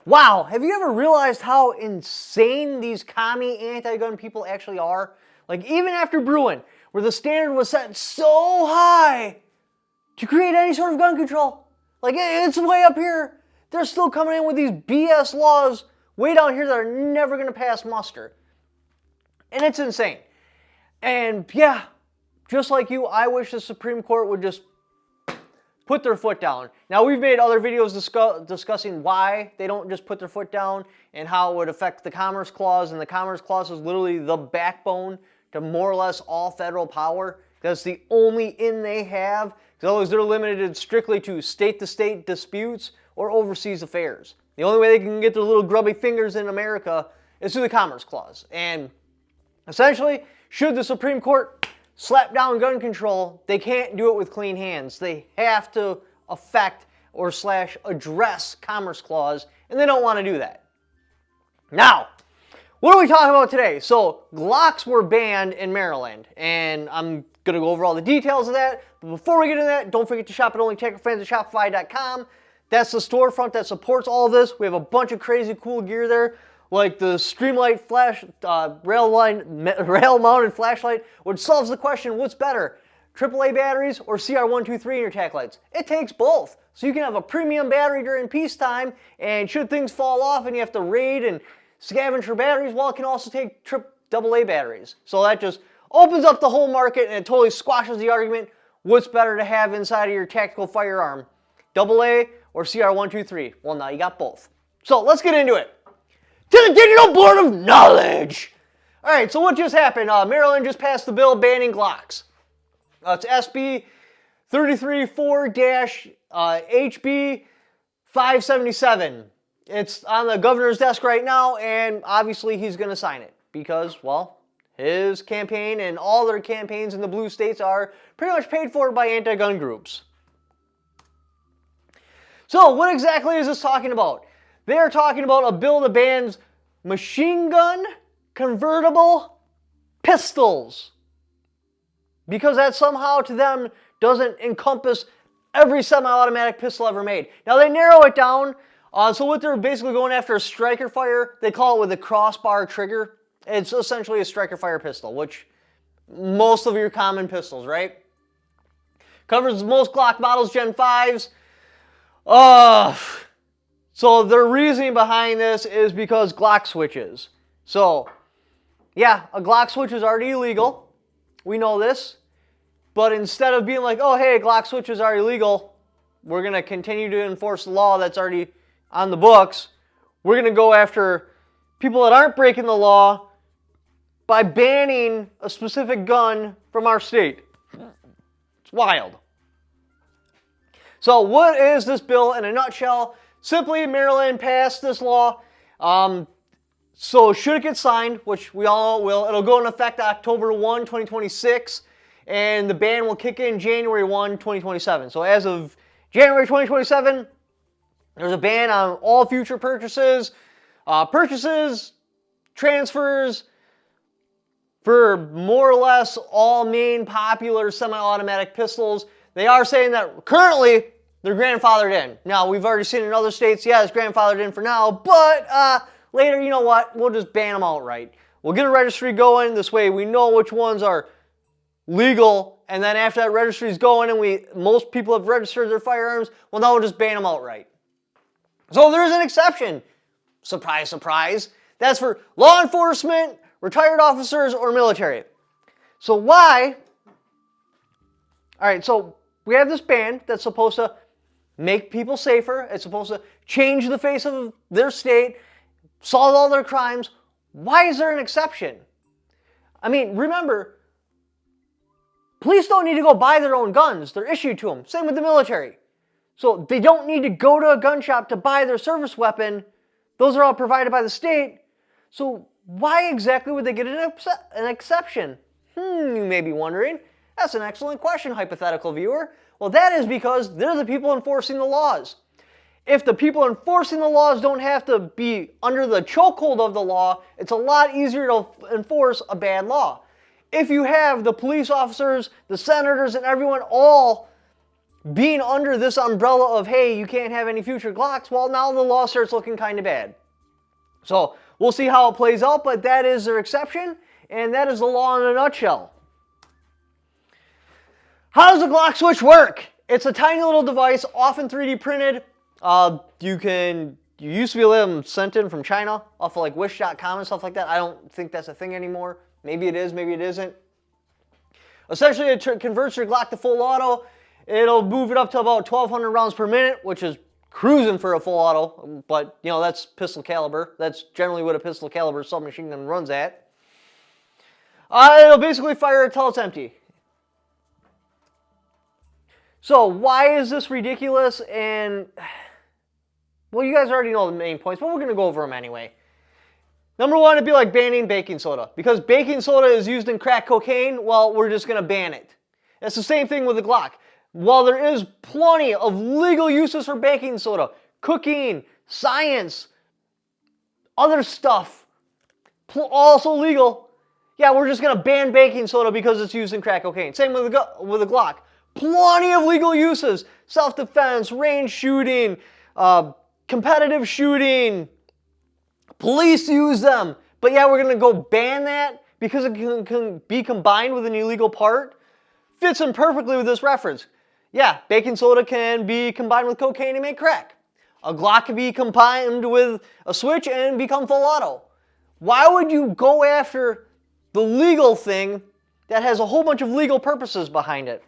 Wow, have you ever realized how insane these commie anti-gun people actually are? Like, even after Bruin, where the standard was set so high to create any sort of gun control, like it's way up here, they're still coming in with these BS laws way down here that are never going to pass muster. And it's insane. And yeah, just like you, I wish the Supreme Court would just put their foot down. Now, we've made other videos discussing why they don't just put their foot down and how it would affect the Commerce Clause. And the Commerce Clause is literally the backbone to more or less all federal power. That's the only in they have. Because otherwise they're limited strictly to state-to-state disputes or overseas affairs. The only way they can get their little grubby fingers in America is through the Commerce Clause. And essentially, should the Supreme Court slap down gun control, they can't do it with clean hands. They have to affect or / address Commerce Clause, and they don't want to do that. Now, what are we talking about today? So, Glocks were banned in Maryland, and I'm going to go over all the details of that. But before we get into that, don't forget to shop at OnlyTacticalFans at Shopify.com. That's the storefront that supports all of this. We have a bunch of crazy cool gear there, like the Streamlight flash, rail-mounted flashlight, which solves the question, what's better, AAA batteries or CR123 in your tack lights? It takes both. So you can have a premium battery during peacetime, and should things fall off and you have to raid and scavenge for batteries, well, it can also take AA batteries. So that just opens up the whole market, and it totally squashes the argument, what's better to have inside of your tactical firearm, AA or CR123? Well, now you got both. So let's get into it. To the Digital Board of Knowledge. All right, so what just happened? Maryland just passed the bill banning Glocks. It's SB 334-HB 577. It's on the governor's desk right now, and obviously he's going to sign it because, well, his campaign and all their campaigns in the blue states are pretty much paid for by anti-gun groups. So what exactly is this talking about? They are talking about a bill that bans machine gun convertible pistols, because that somehow to them doesn't encompass every semi-automatic pistol ever made. Now they narrow it down, so what they're basically going after is striker fire. They call it with a crossbar trigger. It's essentially a striker fire pistol, which most of your common pistols, right? Covers most Glock models, Gen 5s. So their reasoning behind this is because Glock switches. So, yeah, a Glock switch is already illegal. We know this. But instead of being like, oh, hey, Glock switches are illegal, we're going to continue to enforce the law that's already on the books. We're going to go after people that aren't breaking the law by banning a specific gun from our state. It's wild. So what is this bill in a nutshell? Simply, Maryland passed this law. So should it get signed, which we all know it will, it'll go into effect October 1, 2026, and the ban will kick in January 1, 2027. So as of January 2027, there's a ban on all future purchases, transfers for more or less all main popular semi-automatic pistols. They are saying that currently they're grandfathered in. Now, we've already seen in other states, yeah, it's grandfathered in for now, but later, you know what, we'll just ban them outright. We'll get a registry going, this way we know which ones are legal, and then after that registry is going and most people have registered their firearms, well, now we'll just ban them outright. So there's an exception. Surprise, surprise. That's for law enforcement, retired officers, or military. So why? All right, so we have this ban that's supposed to make people safer. It's supposed to change the face of their state, solve all their crimes. Why is there an exception? I mean, remember, police don't need to go buy their own guns. They're issued to them. Same with the military. So they don't need to go to a gun shop to buy their service weapon. Those are all provided by the state. So why exactly would they get an exception? You may be wondering. That's an excellent question, hypothetical viewer. Well, that is because they're the people enforcing the laws. If the people enforcing the laws don't have to be under the chokehold of the law, it's a lot easier to enforce a bad law. If you have the police officers, the senators, and everyone all being under this umbrella of, hey, you can't have any future Glocks, well, now the law starts looking kind of bad. So we'll see how it plays out, but that is their exception, and that is the law in a nutshell. How does a Glock switch work? It's a tiny little device, often 3D printed. You used to be able to have them sent in from China off of like Wish.com and stuff like that. I don't think that's a thing anymore. Maybe it is, maybe it isn't. Essentially, it converts your Glock to full auto. It'll move it up to about 1,200 rounds per minute, which is cruising for a full auto, but you know, that's pistol caliber. That's generally what a pistol caliber submachine gun runs at. It'll basically fire until it's empty. So why is this ridiculous? And well, you guys already know the main points, but we're going to go over them anyway. Number one, it'd be like banning baking soda. Because baking soda is used in crack cocaine, well, we're just going to ban it. It's the same thing with the Glock. While there is plenty of legal uses for baking soda, cooking, science, other stuff, also legal, yeah, we're just going to ban baking soda because it's used in crack cocaine. Same with the Glock. Plenty of legal uses. Self-defense, range shooting, competitive shooting. Police use them. But yeah, we're going to go ban that because it can be combined with an illegal part. Fits in perfectly with this reference. Yeah, baking soda can be combined with cocaine and make crack. A Glock can be combined with a switch and become full auto. Why would you go after the legal thing that has a whole bunch of legal purposes behind it?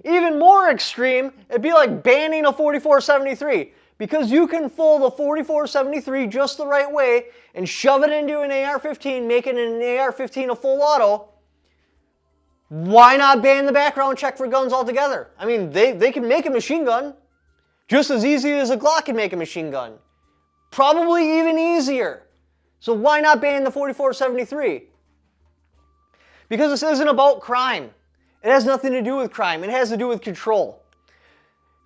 Even more extreme, it'd be like banning a 4473. Because you can fold a 4473 just the right way and shove it into an AR-15, making an AR-15 a full auto. Why not ban the background check for guns altogether? I mean, they can make a machine gun just as easy as a Glock can make a machine gun. Probably even easier. So why not ban the 4473? Because this isn't about crime. It has nothing to do with crime. It has to do with control.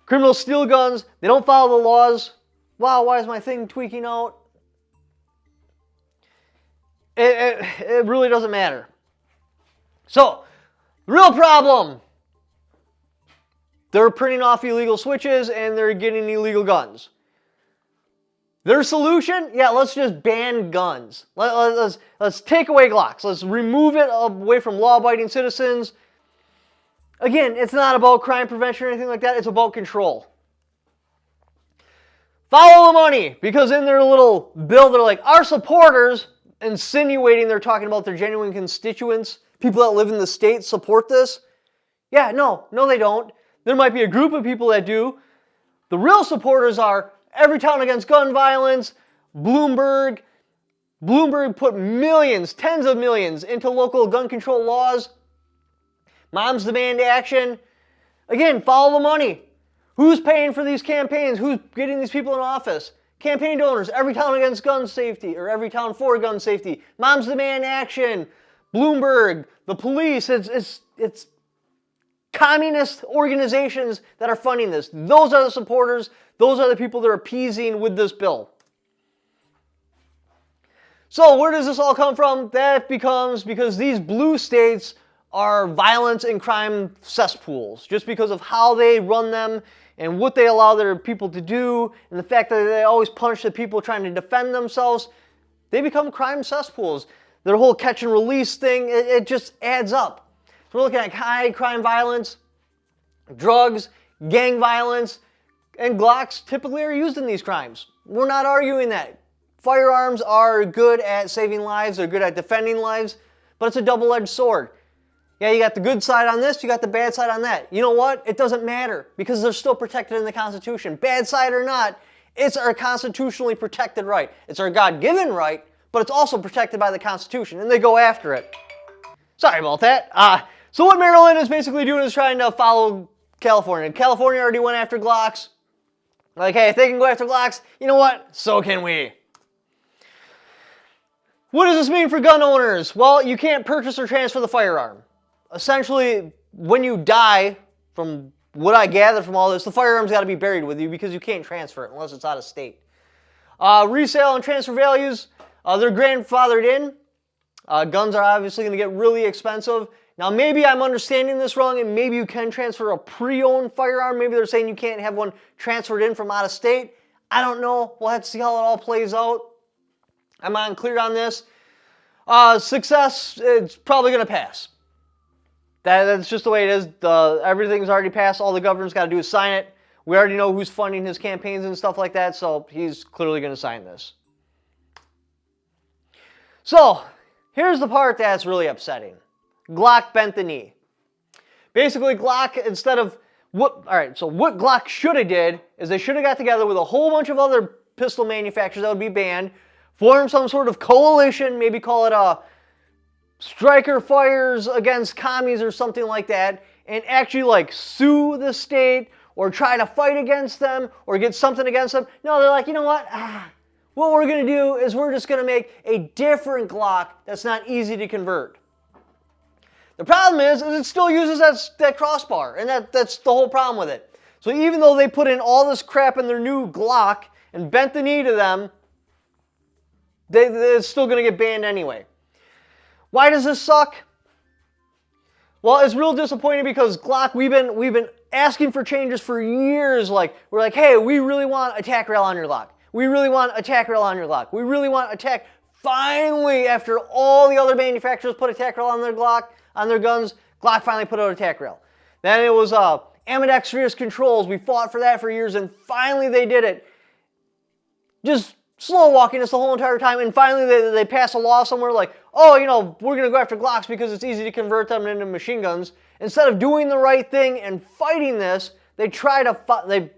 Criminals steal guns. They don't follow the laws. Wow, why is my thing tweaking out? It really doesn't matter. So, the real problem. They're printing off illegal switches and they're getting illegal guns. Their solution? Yeah, let's just ban guns. Let's take away Glocks. Let's remove it away from law-abiding citizens. Again, it's not about crime prevention or anything like that. It's about control. Follow the money. Because in their little bill, they're like, our supporters, insinuating they're talking about their genuine constituents, people that live in the state, support this. Yeah, no, they don't. There might be a group of people that do. The real supporters are Everytown Against Gun Violence, Bloomberg. Bloomberg put millions, tens of millions, into local gun control laws. Moms Demand Action. Again, follow the money. Who's paying for these campaigns? Who's getting these people in office? Campaign donors. Everytown Against Gun Safety, or Everytown for Gun Safety. Moms Demand Action. Bloomberg. The police. It's communist organizations that are funding this. Those are the supporters. Those are the people they're appeasing with this bill. So where does this all come from? That becomes because these blue states are violence and crime cesspools just because of how they run them and what they allow their people to do and the fact that they always punish the people trying to defend themselves. They become crime cesspools. Their whole catch and release thing, it just adds up. So we're looking at high crime violence, drugs, gang violence, and Glocks typically are used in these crimes. We're not arguing that. Firearms are good at saving lives, they're good at defending lives, but it's a double-edged sword. Yeah, you got the good side on this, you got the bad side on that. You know what? It doesn't matter because they're still protected in the Constitution. Bad side or not, it's our constitutionally protected right. It's our God-given right, but it's also protected by the Constitution, and they go after it. Sorry about that. So what Maryland is basically doing is trying to follow California. California already went after Glocks. Like, hey, if they can go after Glocks, you know what? So can we. What does this mean for gun owners? Well, you can't purchase or transfer the firearm. Essentially, when you die, from what I gather from all this, the firearm's got to be buried with you because you can't transfer it unless it's out of state. Resale and transfer values, they're grandfathered in. Guns are obviously going to get really expensive. Now, maybe I'm understanding this wrong, and maybe you can transfer a pre-owned firearm. Maybe they're saying you can't have one transferred in from out of state. I don't know. We'll have to see how it all plays out. I'm unclear on this. Success, it's probably going to pass. That's just the way it is. Everything's already passed. All the governor's got to do is sign it. We already know who's funding his campaigns and stuff like that, so he's clearly going to sign this. So, here's the part that's really upsetting. Glock bent the knee. Basically, Glock, instead of what Glock should have did is they should have got together with a whole bunch of other pistol manufacturers that would be banned, form some sort of coalition, maybe call it a Striker Fires Against Commies or something like that, and actually like sue the state or try to fight against them or get something against them. No, they're like, you know what? What we're going to do is we're just going to make a different Glock that's not easy to convert. The problem is it still uses that crossbar, and that's the whole problem with it. So even though they put in all this crap in their new Glock and bent the knee to them, it's still going to get banned anyway. Why does this suck? Well, it's real disappointing because Glock, we've been asking for changes for years. Like, we're like, hey, we really want a tack rail on your Glock. We really want a tack rail on your Glock. We really want a tack. Finally, after all the other manufacturers put a tack rail on their Glock, on their guns, Glock finally put out a tack rail. Then it was ambidextrous controls. We fought for that for years, and finally they did it. Just slow walking us the whole entire time, and finally they passed a law somewhere like, oh, you know, we're going to go after Glocks because it's easy to convert them into machine guns. Instead of doing the right thing and fighting this, they finally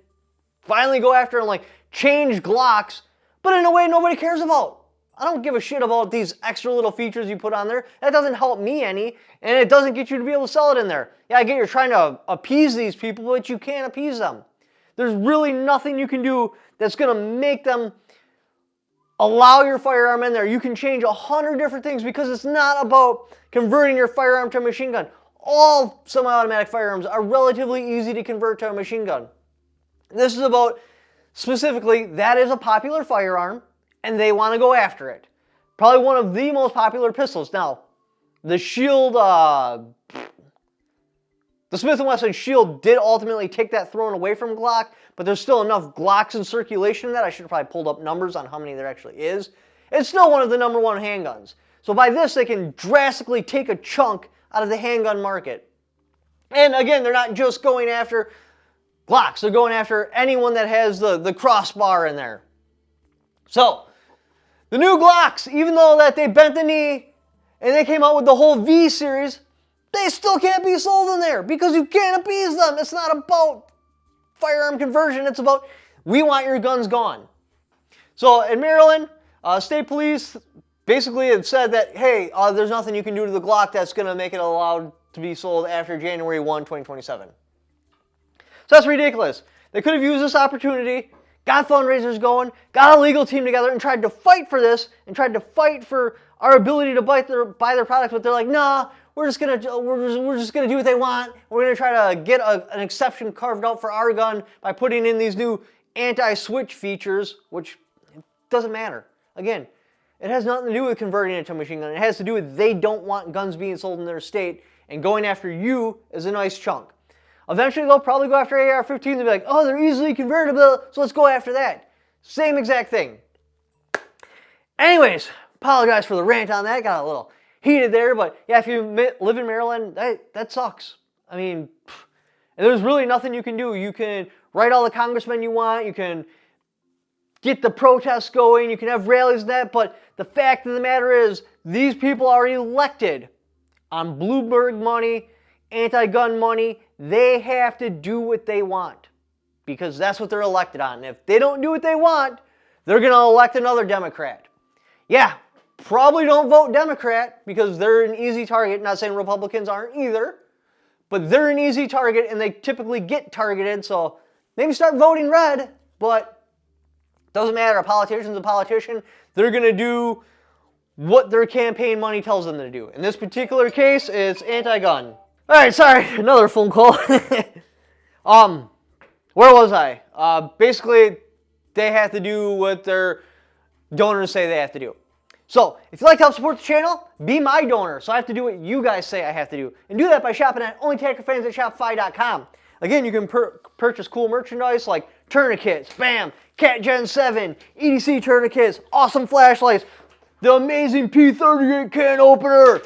go after and like change Glocks, but in a way nobody cares about. I don't give a shit about these extra little features you put on there. That doesn't help me any, and it doesn't get you to be able to sell it in there. Yeah, I get you're trying to appease these people, but you can't appease them. There's really nothing you can do that's going to make them allow your firearm in there. You can change 100 different things because it's not about converting your firearm to a machine gun. All semi-automatic firearms are relatively easy to convert to a machine gun. This is about, specifically, that is a popular firearm, and they want to go after it. Probably one of the most popular pistols. Now, the Shield, the Smith & Wesson Shield did ultimately take that throne away from Glock, but there's still enough Glocks in circulation that I should have probably pulled up numbers on how many there actually is. It's still one of the #1 handguns. So by this, they can drastically take a chunk out of the handgun market. And again, they're not just going after Glocks. They're going after anyone that has the crossbar in there. So, the new Glocks, even though that they bent the knee and they came out with the whole V series, they still can't be sold in there because you can't appease them. It's not about firearm conversion. It's about, we want your guns gone. So in Maryland, state police basically had said that, hey, there's nothing you can do to the Glock that's going to make it allowed to be sold after January 1, 2027. So that's ridiculous. They could have used this opportunity, got fundraisers going, got a legal team together, and tried to fight for this, and tried to fight for our ability to buy their products. But they're like, nah, we're just gonna do what they want. We're gonna try to get an exception carved out for our gun by putting in these new anti-switch features, which doesn't matter. Again, it has nothing to do with converting it to a machine gun. It has to do with they don't want guns being sold in their state, and going after you is a nice chunk. Eventually, they'll probably go after AR-15s and be like, oh, they're easily convertible, so let's go after that. Same exact thing. Anyways, apologize for the rant on that. Got a little heated there, but yeah, if you live in Maryland, that sucks. I mean, there's really nothing you can do. You can write all the congressmen you want. You can get the protests going. You can have rallies and that, but the fact of the matter is these people are elected on Bloomberg money, anti-gun money. They have to do what they want because that's what they're elected on. And if they don't do what they want, they're going to elect another Democrat. Yeah, probably don't vote Democrat because they're an easy target. Not saying Republicans aren't either, but they're an easy target and they typically get targeted. So maybe start voting red, but it doesn't matter. A politician's a politician. They're going to do what their campaign money tells them to do. In this particular case, it's anti-gun. All right, sorry, another phone call. Where was I? Basically, they have to do what their donors say they have to do. So, if you'd like to help support the channel, be my donor. So I have to do what you guys say I have to do. And do that by shopping at OnlyTackerFans at Shopify.com. Again, you can purchase cool merchandise like tourniquets, bam, Cat Gen 7, EDC tourniquets, awesome flashlights, the amazing P38 can opener.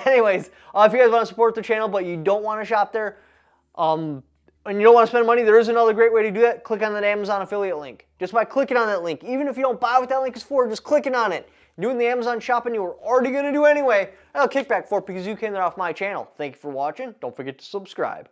Anyways, if you guys want to support the channel but you don't want to shop there, and you don't want to spend money, there is another great way to do that. Click on that Amazon affiliate link. Just by clicking on that link, even if you don't buy what that link is for, just clicking on it, doing the Amazon shopping you were already going to do anyway, I'll kick back for it because you came there off my channel. Thank you for watching. Don't forget to subscribe.